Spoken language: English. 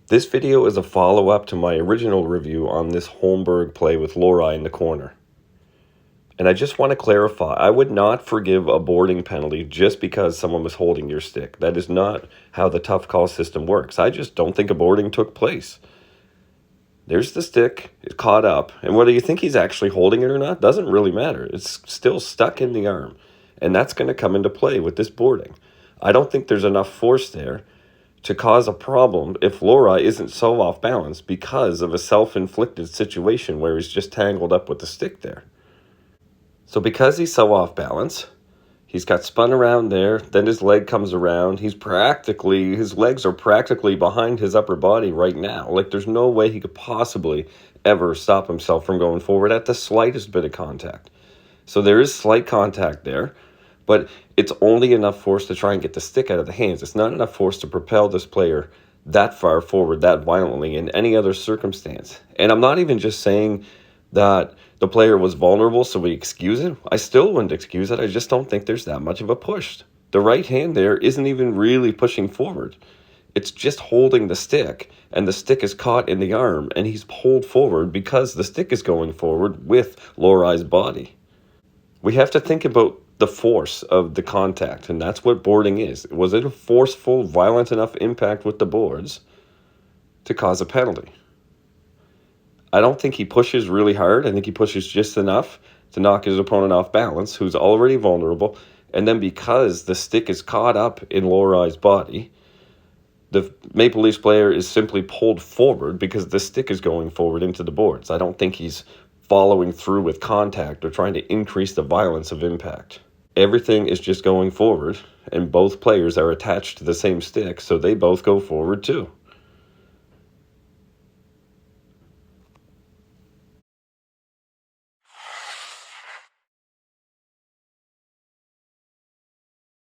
This video is a follow-up to my original review on this Holmberg play with Lohrei in the corner. And I just want to clarify, I would not forgive a boarding penalty just because someone was holding your stick. That is not how the tough call system works. I just don't think a boarding took place. There's the stick, it's caught up, and whether you think he's actually holding it or not doesn't really matter. It's still stuck in the arm, and that's going to come into play with this boarding. I don't think there's enough force there to cause a problem if Lohrei isn't so off balance because of a self-inflicted situation where he's just tangled up with the stick there. So because he's so off balance, he's got spun around there, then his leg comes around. His legs are practically behind his upper body right now. Like, there's no way he could possibly ever stop himself from going forward at the slightest bit of contact. So there is slight contact there, but it's only enough force to try and get the stick out of the hands. It's not enough force to propel this player that far forward, that violently in any other circumstance. And I'm not even just saying that the player was vulnerable, so we excuse it. I still wouldn't excuse it. I just don't think there's that much of a push. The right hand there isn't even really pushing forward. It's just holding the stick, and the stick is caught in the arm, and he's pulled forward because the stick is going forward with Lohrei's body. We have to think about the force of the contact, and that's what boarding is. Was it a forceful, violent enough impact with the boards to cause a penalty? I don't think he pushes really hard. I think he pushes just enough to knock his opponent off balance, who's already vulnerable. And then because the stick is caught up in Lohrei's body, the Maple Leafs player is simply pulled forward because the stick is going forward into the boards. I don't think he's following through with contact or trying to increase the violence of impact. Everything is just going forward, and both players are attached to the same stick, so they both go forward too.